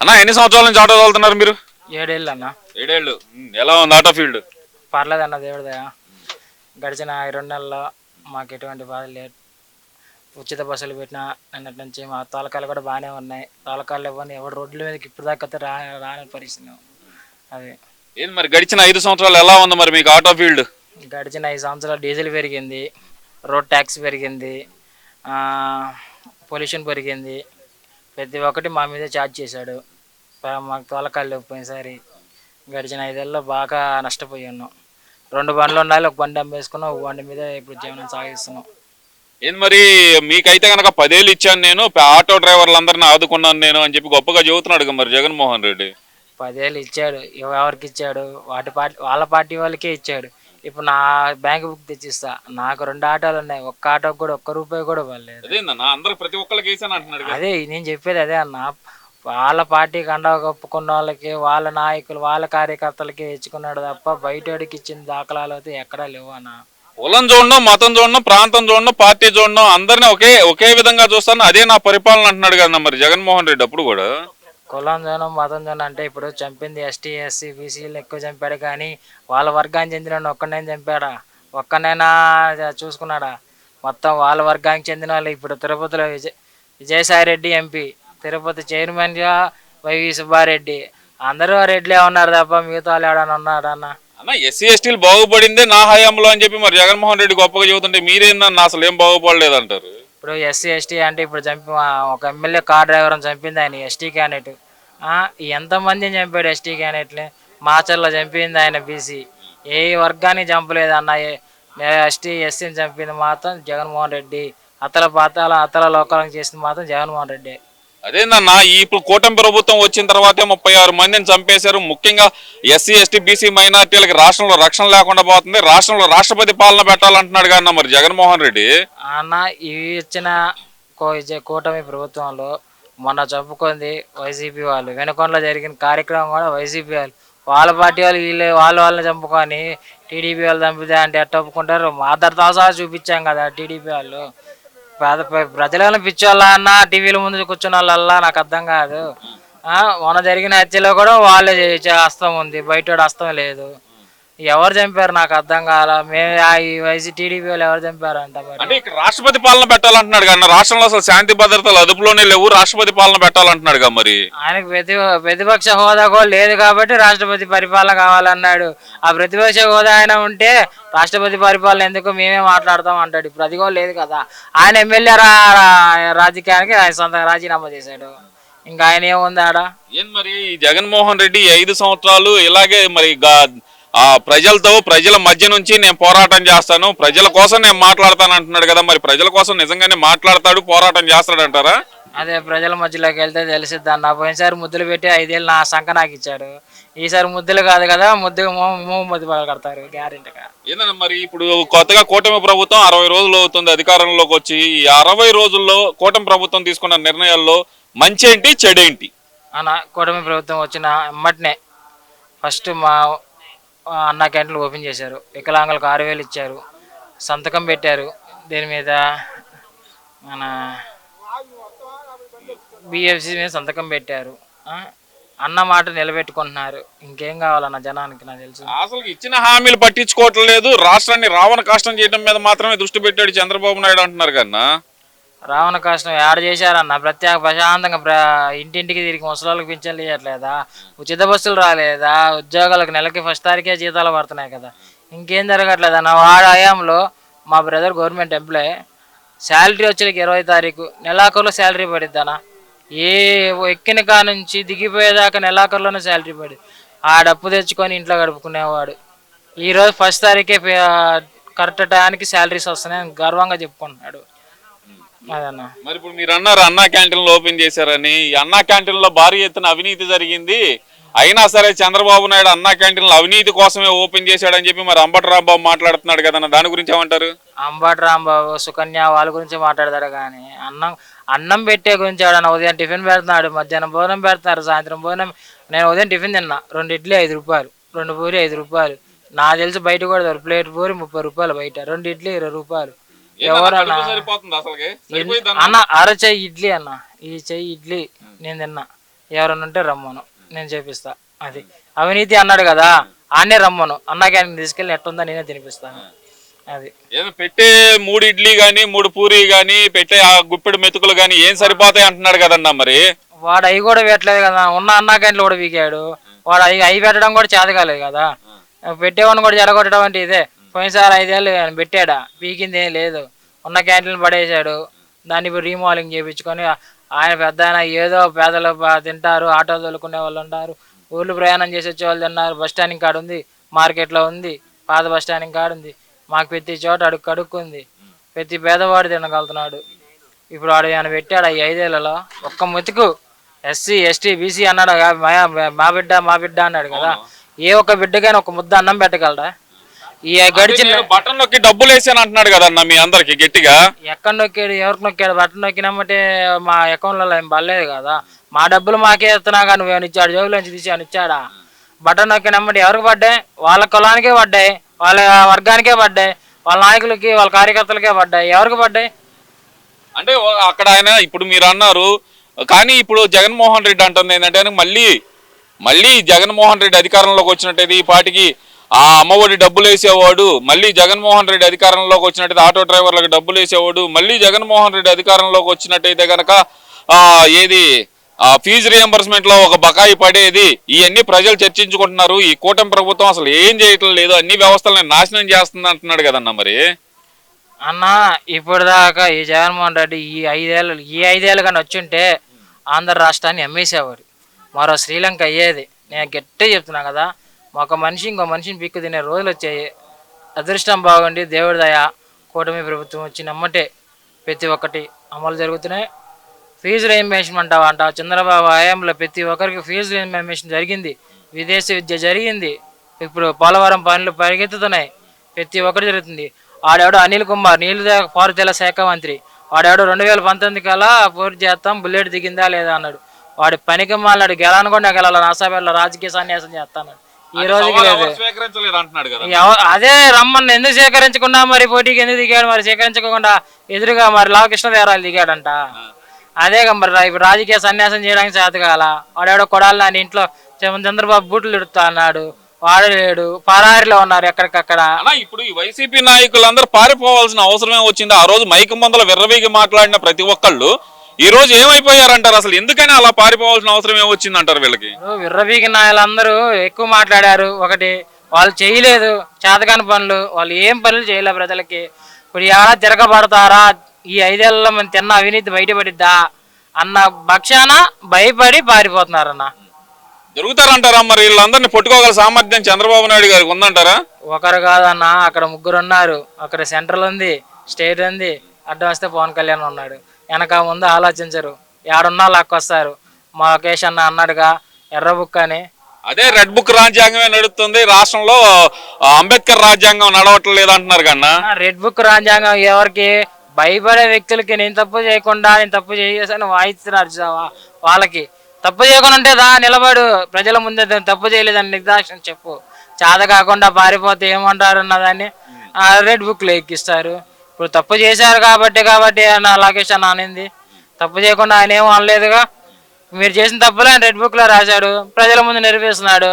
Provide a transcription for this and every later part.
అన్న ఎన్ని సంవత్సరాల నుంచి ఆటో తోలుతున్నారు మీరు? 7 ఏళ్ళు అన్న. 7 ఏళ్ళు. ఎలా ఉంది ఆటో ఫీల్డ్? పర్లేదన్న, దేవుడిదయ. గడిచిన 2 నెలల్లో మాకు ఎటువంటి బాధ లేదు. ఉచిత బస్సులు పెట్టినా నిన్నటి నుంచి మా తాలకాలు కూడా బాగానే ఉన్నాయి. తాలకాలు ఇవ్వని ఎవరు రోడ్ల మీదకి ఇప్పుడు దాకా రాని పరిస్థితి. అది ఏంది మరి గడిచిన 5 సంవత్సరాలు ఎలా ఉంది మరి మీకు ఆటో ఫీల్డ్? గడిచిన 5 సంవత్సరాలు డీజిల్ పెరిగింది, రోడ్ ట్యాక్స్ పెరిగింది, పొల్యూషన్ పెరిగింది. ప్రతి ఒక్కటి మా మీదే ఛార్జ్ చేశాడు. మాకు తోలకాలు లేకపోయినసారి గడిచిన 5 ఏళ్ళలో బాగా నష్టపోయి ఉన్నాం. 2 బండ్లు ఉండాలి, ఒక బండి అమ్మేసుకున్నాం, ఒక బండి మీద ఇప్పుడు జీవనం సాగిస్తున్నాం. ఏంది మరి మీకైతే కనుక 10 ఏళ్ళు ఇచ్చాను నేను, ఆటో డ్రైవర్లందరినీ ఆదుకున్నాను నేను అని చెప్పి గొప్పగా చెబుతున్నాడు మరి జగన్మోహన్ రెడ్డి. 10 ఏళ్ళు ఇచ్చాడు, ఎవరికి ఇచ్చాడు? వాళ్ళ పార్టీ వాళ్ళకే ఇచ్చాడు. ఇప్పుడు నా బ్యాంక్ బుక్ తెచ్చిస్తా, నాకు 2 ఆటోలు ఉన్నాయి, ఒక్క ఆటోకి కూడా ₹1 కూడా పడలేదు. ప్రతి ఒక్కరికి అదే నేను చెప్పేది, అదే అన్న. వాళ్ళ పార్టీకి అండగా కప్పుకున్న వాళ్ళకి, వాళ్ళ నాయకులు, వాళ్ళ కార్యకర్తలకి ఇచ్చుకున్నాడు తప్ప బయటోడికి ఇచ్చిన దాఖలాలు అయితే ఎక్కడా లేవు అన్న. కులం చూడడం, మతం చూడడం, ప్రాంతం చూడడం, పార్టీ చూడడం, అందరినీ ఒకే విధంగా చూస్తాను, అదే నా పరిపాలన అంటున్నాడు కదా మరి జగన్మోహన్ రెడ్డి. అప్పుడు కూడా కులం జోనం, మతం జోనం అంటే ఇప్పుడు చంపింది ఎస్టీ, ఎస్సీ, బీసీలు ఎక్కువ చంపాడు, కానీ వాళ్ళ వర్గానికి చెందిన ఒక్కడైనా చంపాడా? ఒక్కనైనా చూసుకున్నాడా? మొత్తం వాళ్ళ వర్గానికి చెందిన వాళ్ళు. ఇప్పుడు తిరుపతిలో విజయసాయిరెడ్డి ఎంపీ, తిరుపతి చైర్మన్గా వైవి సుబ్బారెడ్డి, అందరూ రెడ్లే ఉన్నారు తప్ప మిగతా వాళ్ళు ఎవడన్నా ఉన్నాడు అన్న? అన్న ఎస్సీ ఎస్టీలు బాగుపడిందే నా హయాంలో అని చెప్పి మరి జగన్మోహన్ రెడ్డి గొప్పగా చెబుతుంటే మీరేందన్న అసలు ఏం బాగుపడలేదంటారు? ఇప్పుడు ఎస్సీ ఎస్టీ అంటే ఇప్పుడు ఒక ఎమ్మెల్యే కార్ డ్రైవర్ని చంపింది ఆయన ఎస్టీ క్యాండిడేట్. ఎంతమందిని చంపాడు ఎస్టీ క్యాండిడేట్ని? మాచర్లో చంపింది ఆయన బీసీ. ఏ వర్గాన్ని చంపలేదు అన్న. ఎస్టీ ఎస్సీని చంపింది మాత్రం జగన్మోహన్ రెడ్డి. అతల లోకాలను చేసింది మాత్రం జగన్మోహన్ రెడ్డి. అదేందన్నా ఇప్పుడు కూటమి ప్రభుత్వం వచ్చిన తర్వాతే 36 మందిని చంపేశారు. ముఖ్యంగా ఎస్సీ ఎస్టీ బీసీ మైనార్టీలకి రాష్ట్రంలో రక్షణ లేకుండా పోతుంది. రాష్ట్రంలో రాష్ట్రపతి పాలన పెట్టాలంటున్నాడు కదా మరి జగన్మోహన్ రెడ్డి. అన్న ఇవి ఇచ్చిన కూటమి ప్రభుత్వంలో మొన్న చంపుకుంది వైసీపీ వాళ్ళు. వెనుకొండలో జరిగిన కార్యక్రమం కూడా వైసీపీ వాళ్ళు. వాళ్ళ పార్టీ వాళ్ళు వాళ్ళని చంపుకొని టీడీపీ వాళ్ళు చంపితే అంటే ఎట్ట ఒప్పుకుంటారు? ఆధార్తో సహా చూపించాం కదా టీడీపీ వాళ్ళు. ప్రజలను పిచ్చోళ్ళ అన్న, టీవీల ముందు కూర్చున్న వాళ్ళల్లా నాకు అర్థం కాదు. మొన్న జరిగిన హత్యలో కూడా వాళ్ళే హస్తం ఉంది, బయట హస్తం లేదు. ఎవరు చంపారు నాకు అర్థం కాల. మేము ఈ వైసీ టీడీపీ వాళ్ళు ఎవరు చంపారంట? అంటే ఇక్కడ రాష్ట్రపతి పాలన పెట్టాలంటున్నాడు కదా, రాష్ట్రంలో అసలు శాంతి భద్రతలు అదుపులోనే లేవు, రాష్ట్రపతి పాలన పెట్టాలంటున్నాడు కదా మరి. ఆయనకు ప్రతిపక్ష హోదా కూడా లేదు కాబట్టి రాష్ట్రపతి పరిపాలన కావాలన్నాడు. ఆ ప్రతిపక్ష హోదా ఆయన ఉంటే రాష్ట్రపతి పరిపాలన ఎందుకు, మేమే మాట్లాడతాం అంటాడు. ఇప్పుడు అది కూడా లేదు కదా. ఆయన ఎమ్మెల్యే రాజకీయానికి ఆయన సొంతంగా రాజీనామా చేశాడు. ఇంకా ఆయన ఏముంది ఆడ? ఏం మరి జగన్మోహన్ రెడ్డి 5 సంవత్సరాలు ఇలాగే మరి ప్రజలతో, ప్రజల మధ్య నుంచి నేను పోరాటం చేస్తాను, ప్రజల కోసం నేను మాట్లాడతాను అంటున్నాడు కదా మరి. ప్రజల కోసం నిజంగానే మాట్లాడతాడు, పోరాటం చేస్తాడు అంటారా? అదే ప్రజల మధ్యలోకి వెళ్తే తెలిసిద్ది అన్న. పోయినసారి ముద్దులు పెట్టి 5 ఏళ్ళు నా సంఖ నాకు ఇచ్చాడు. ఈసారి ముద్దులు కాదు కదా, ముద్దు కడతారు గ్యారెంటీగా. ఏంటన్నా మరి ఇప్పుడు కొత్తగా కూటమి ప్రభుత్వం 60 రోజులు అవుతుంది అధికారంలోకి వచ్చి. ఈ 60 రోజుల్లో కూటమి ప్రభుత్వం తీసుకున్న నిర్ణయాల్లో మంచేంటి, చెడేంటి అన్న? కూటమి ప్రభుత్వం వచ్చిన ఎమ్మటనే ఫస్ట్ మా అన్న క్యాంటీన్లు ఓపెన్ చేశారు. వికలాంగులకు 6,000 ఇచ్చారు, సంతకం పెట్టారు. దీని మీద మన బిఎఫ్సి మీద సంతకం పెట్టారు. అన్న మాట నిలబెట్టుకుంటున్నారు. ఇంకేం కావాలన్న జనానికి? నాకు తెలుసు అసలు ఇచ్చిన హామీలు పట్టించుకోవట్లేదు, రాష్ట్రాన్ని రావణ కష్టం చేయడం మీద మాత్రమే దృష్టి పెట్టాడు చంద్రబాబు నాయుడు అంటున్నారు కన్నా. రావణ కష్టం యాడ్ చేశారన్న. ప్రశాంతంగా ఇంటింటికి తిరిగి ముసలాళ్ళకి పింఛన్లు ఇవ్వట్లేదా? ఉచిత బస్సులు రాలేదా? ఉద్యోగాలకు నెలకి ఫస్ట్ తారీఖే జీతాలు పడుతున్నాయి కదా. ఇంకేం జరగట్లేదన్న. వాడు హయాంలో మా బ్రదర్ గవర్నమెంట్ ఎంప్లాయ్, శాలరీ వచ్చేకి 20వ తారీఖు నెలాఖరులో శాలరీ పడిద్దనా? ఏ ఎక్కిన కా నుంచి దిగిపోయేదాకా నెలాఖరులోనే శాలరీ పడి ఆ డప్పు తెచ్చుకొని ఇంట్లో గడుపుకునేవాడు. ఈరోజు ఫస్ట్ తారీఖే కరెక్ట్ టైంకి శాలరీస్ వస్తున్నాయని గర్వంగా చెప్పుకుంటున్నాడు. మరి ఇప్పుడు మీరు అన్నారు అన్నా క్యాంటీన్లు ఓపెన్ చేశారని. అన్నా క్యాంటీన్లో భారీ ఎత్తున అవినీతి జరిగింది, అయినా సరే చంద్రబాబు నాయుడు అన్నా క్యాంటీన్లు అవినీతి కోసమే ఓపెన్ చేశాడని చెప్పి మరి అంబటి రాంబాబు మాట్లాడుతున్నాడు కదన్న, దాని గురించి ఏమంటారు? అంబటి రాంబాబు, సుకన్య వాళ్ళ గురించి మాట్లాడతాడు కానీ అన్నం పెట్టే గురించి ఎవడన్నా? ఉదయం టిఫిన్ పెడుతున్నాడు, మధ్యాహ్నం భోజనం పెడతారు, సాయంత్రం భోజనం. నేను ఉదయం టిఫిన్ తిన్నా, 2 ఇడ్లీ 5 రూపాయలు, 2 పూరి 5 రూపాయలు. నాకు తెలిసి బయట కూడా ప్లేట్ పూరి 30 రూపాయలు, బయట 2 ఇడ్లీ 20 రూపాయలు. ఎవరన్నా అన్న? అర చెయ్యి ఇడ్లీ అన్న, ఈ చెయ్యి ఇడ్లీ నేను తిన్నా. ఎవరన్నా ఉంటే రమ్మను, నేను చేపిస్తా. అది అవినీతి అన్నాడు కదా, ఆనే రమ్మను, అన్నా క్యాంటీన్ తీసుకెళ్ళి ఎట్టుందా నేనే తినిపిస్తాను. అది ఏదో పెట్టే 3 ఇడ్లీ గాని 3 పూరి గాని పెట్టే ఆ గుప్పెడు మెతుకులు గాని ఏం సరిపోతాయి అంటున్నాడు కదన్నా మరి. వాడు అవి కూడా పెట్టలేదు కదా, ఉన్న అన్నా క్యాంటీన్లు కూడా పీకాడు. వాడు అవి పెట్టడం కూడా చేత కాలేదు కదా, పెట్టేవాడిని కూడా జరగొట్టడం అంటే ఇదే. పోయినసారి 5 ఏళ్ళు ఆయన పెట్టాడా, పీకింది ఏం లేదు. ఉన్న క్యాంటీన్లు పడేసాడు, దాన్ని ఇప్పుడు రీమాలింగ్ చేయించుకొని ఆయన పెద్ద ఆయన ఏదో పేదలు తింటారు, ఆటో తోలుకునే వాళ్ళు ఉంటారు, ఊళ్ళు ప్రయాణం చేసి వచ్చే వాళ్ళు తిన్నారు. బస్ స్టాండింగ్ కాడ ఉంది, మార్కెట్లో ఉంది, పాత బస్ స్టాండింగ్ కాడ ఉంది. మాకు ప్రతి చోట కడుక్కుంది, ప్రతి పేదవాడు తినగలుగుతున్నాడు. ఇప్పుడు వాడు ఆయన పెట్టాడు ఈ 5 ఏళ్లలో ఒక్క మెతుకు. ఎస్సీ ఎస్టీ బీసీ అన్నాడు, మా బిడ్డ అన్నాడు కదా. ఏ ఒక్క బిడ్డకైనా ఒక ముద్ద అన్నం పెట్టగలరా? ఈ గడిచిన బటన్ నొక్కి డబ్బులు వేసాను అంటున్నాడు కదన్నా మీ అందరికి గట్టిగా. ఎక్కడ నొక్కాడు, ఎవరికి నొక్కాడు? బటన్ నొక్కినామంటే మా అకౌంట్లలో ఏం పడలేదు కదా, మా డబ్బులు మాకే ఇస్తున్నాగా. నువ్వేమి ఇచ్చాడు, జోబులోంచి తీసి అని ఇచ్చాడా? బటన్ నొక్కినామంటే ఎవరికి పడ్డాయి? వాళ్ళ కులానికే పడ్డాయి, వాళ్ళ వర్గానికే పడ్డాయి, వాళ్ళ నాయకులకి వాళ్ళ కార్యకర్తలకే పడ్డాయి. ఎవరికి పడ్డాయి అంటే అక్కడ ఆయన ఇప్పుడు మీరు అన్నారు. కానీ ఇప్పుడు జగన్మోహన్ రెడ్డి అంటుంది ఏంటంటే మళ్ళీ జగన్మోహన్ రెడ్డి అధికారంలోకి వచ్చినట్టయితే ఈ పాటికి ఆ అమ్మఒడి డబ్బులు వేసేవాడు, మళ్ళీ జగన్మోహన్ రెడ్డి అధికారంలోకి వచ్చినట్టయితే ఆటో డ్రైవర్లకు డబ్బులు వేసేవాడు, మళ్ళీ జగన్మోహన్ రెడ్డి అధికారంలోకి వచ్చినట్టయితే కనుక ఏది ఫీజు రియంబర్స్మెంట్ లో ఒక బకాయి పడేది. ఇవన్నీ ప్రజలు చర్చించుకుంటున్నారు. ఈ కూటమి ప్రభుత్వం అసలు ఏం చేయటం లేదు, అన్ని వ్యవస్థలను నాశనం చేస్తుంది అంటున్నాడు కదన్నా మరి. అన్న ఇప్పుడు దాకా ఈ జగన్మోహన్ రెడ్డి ఈ 5 ఏళ్ళు కానీ వచ్చుంటే ఆంధ్ర రాష్ట్రాన్ని అమ్మేసేవారు, మరో శ్రీలంక అయ్యేది. నేను గట్టిగా చెప్తున్నా కదా, ఒక మనిషి ఇంకో మనిషిని పిక్కు తినే రోజులు వచ్చాయి. అదృష్టం బాగుండి దేవుడి దయ కూటమి ప్రభుత్వం వచ్చి నమ్మటే ప్రతి ఒక్కటి అమలు జరుగుతున్నాయి. ఫీజు రియంబర్స్మెంట్ అంట చంద్రబాబు హయాంలో ప్రతి ఒక్కరికి ఫీజు రియంబర్స్మెంట్ జరిగింది, విదేశీ విద్య జరిగింది, ఇప్పుడు పోలవరం పనులు పరిగెత్తుతున్నాయి, ప్రతి ఒక్కటి జరుగుతుంది. వాడెవడో అనిల్ కుమార్ నీళ్ళపారుదల శాఖ మంత్రి, వాడెవడో 2019 కల్లా పూర్తి చేస్తాం, బుల్లెట్ దిగిందా లేదా అన్నాడు. వాడి పనికి మాలాడు గెలనుకుండా గెలాల నాసాపేటలో రాజకీయ సన్యాసం చేస్తాను. ఈ రోజుకి లేదు. అదే రమ్మని ఎందుకు సేకరించకుండా మరి పోటీకి ఎందుకు దిగాడు? మరి సేకరించకుండా ఎదురుగా మరి లావకృష్ణదేవరాయలు దిగాడంట. అదే మరి ఇప్పుడు రాజకీయ సన్యాసం చేయడానికి చేత కాల. వాడెవడో కొడాలి నాని ఇంట్లో చంద్రబాబు బూట్లు ఇడుతా అన్నాడు, వాడు లేడు, పరారిలో ఉన్నారు ఎక్కడికక్కడ. ఇప్పుడు ఈ వైసీపీ నాయకులందరూ పారిపోవాల్సిన అవసరమే వచ్చింది. ఆ రోజు మైకు మందల విర్రవీగి మాట్లాడిన ప్రతి ఒక్కళ్ళు ఈ రోజు ఏమైపోయారంటారు? అసలు ఎందుకని అలా పారిపోవాల్సిన అవసరం ఏమొచ్చింది అంటారు వీళ్ళకి? విర్రవీగి నాయలందరూ ఎక్కువ మాట్లాడారు. ఒకటి, వాళ్ళు చేయలేదు చేతకాని పనులు, వాళ్ళు ఏం పనులు చేయలే ప్రజలకి. ఇప్పుడు ఎలా తిరగబడతారా, ఈ 5 ఏళ్లలో మనం తిన్న అవినీతి బయటపడిద్దా అన్న పక్షాన భయపడి పారిపోతున్నారన్న. దొరుకుతారంటారా మరి? వీళ్ళందరినీ పట్టుకోగల సామర్థ్యం చంద్రబాబు నాయుడు గారికి ఉందంటారా? ఒకరు కాదన్న, అక్కడ 3 ఉన్నారు. అక్కడ సెంట్రల్ ఉంది, స్టేట్ ఉంది, అడ్డం వస్తే పవన్ కళ్యాణ్ ఉన్నాడు. వెనక ముందు ఆలోచించరు, ఏడున్నా లాక్కొస్తారు. మా లోకేష్ అన్న అన్నాడుగా ఎర్ర బుక్ అని. అదే రెడ్ బుక్ రాజ్యాంగమే నడుస్తుంది రాష్ట్రంలో, అంబేద్కర్ రాజ్యాంగం నడవట్లేదు అంటున్నారు కన్నా. రెడ్ బుక్ రాజ్యాంగం ఎవరికి? భయపడే వ్యక్తులకి. నేను తప్పు చేయకుండా నేను తప్పు చేసేసాను వాయిస్తున్నారు. వాళ్ళకి తప్పు చేయకుండా ఉంటే నిలబడు, ప్రజల ముందే తప్పు చేయలేదని నిర్దాక్షణ చెప్పు. చేత కాకుండా పారిపోతే ఏమంటారు అన్నదాన్ని రెడ్ బుక్లో ఎక్కిస్తారు. ఇప్పుడు తప్పు చేశారు కాబట్టి అన్న లోకేష్ అన్న అనింది. తప్పు చేయకుండా ఆయన ఏమో అనలేదుగా. మీరు చేసిన తప్పులు ఆయన రెడ్ బుక్లో రాశాడు, ప్రజల ముందు నెరవేరుస్తున్నాడు.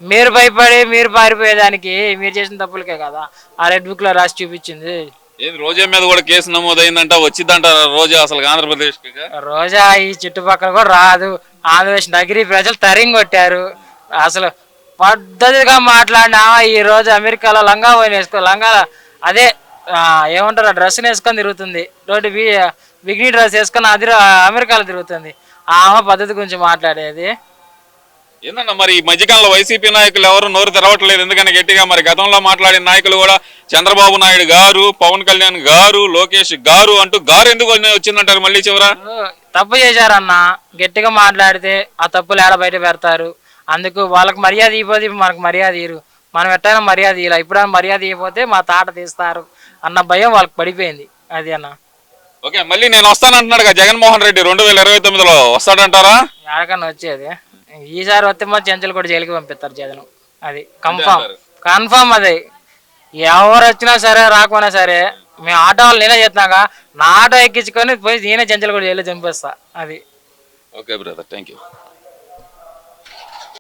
మీరు భయపడి మీరు పారిపోయేదానికి మీరు చేసిన తప్పులకే కదా ఆ రెడ్ బుక్లో రాసి చూపించింది. రోజా మీద కూడా కేసు నమోదైందంట, వచ్చిందంట రోజా అసలు ఆంధ్రప్రదేశ్. రోజా ఈ చుట్టుపక్కల కూడా రాదు. ఆంధ్రప్రదేశ్ నగిరి ప్రజలు తరిం కొట్టారు. అసలు పద్ధతిగా మాట్లాడినా ఈ రోజు అమెరికాలో లంగా వేసుకో, లంగా అదే ఏమంటారు డ్రెస్ వేసుకొని తిరుగుతుంది, రోడ్డు బిగినీ డ్రెస్ వేసుకొని అది అమెరికాలో తిరుగుతుంది. ఆమె పద్ధతి గురించి మాట్లాడేది ఏందన్నా మరి? ఈ మధ్యకాలంలో వైసీపీ నాయకులు ఎవరు నోరు తెరవట్లేదు ఎందుకని గట్టిగా? మరి గతంలో మాట్లాడిన నాయకులు కూడా చంద్రబాబు నాయుడు గారు, పవన్ కళ్యాణ్ గారు, లోకేష్ గారు అంటూ గారు ఎందుకు వచ్చిందంటారు మళ్ళీ చివర? తప్పు చేశారన్న, గట్టిగా మాట్లాడితే ఆ తప్పులు ఏడ బయట పెడతారు. అందుకు వాళ్ళకి మర్యాద ఇవ్వదు, మనకు మర్యాద ఇరు. మనం ఎట్టైనా మర్యాద ఇలా, ఇప్పుడు మర్యాద ఇవ్వకపోతే మా తాట తీస్తారు అన్న భయం వాళ్ళకి పడిపోయింది. అది అన్న. ఓకే, మళ్ళీ నేను వస్తానంటున్నాడు కదా జగన్మోహన్ రెడ్డి 2029లో వస్తాడంటారా? ఎక్కడికన్నా వచ్చేది ఈసారి వస్తే మా చెంచలు కూడా జైలుకి పంపిస్తారు జగన్. అది కన్ఫామ్. అది ఎవరు వచ్చినా సరే రాకపోయినా సరే మేము ఆటో వాళ్ళు నేనే చేస్తున్నాక నా ఆటో ఎక్కించుకొని పోయి నేనే చెంచలు కూడా జైలు చంపేస్తా. అది. Okay brother, thank you.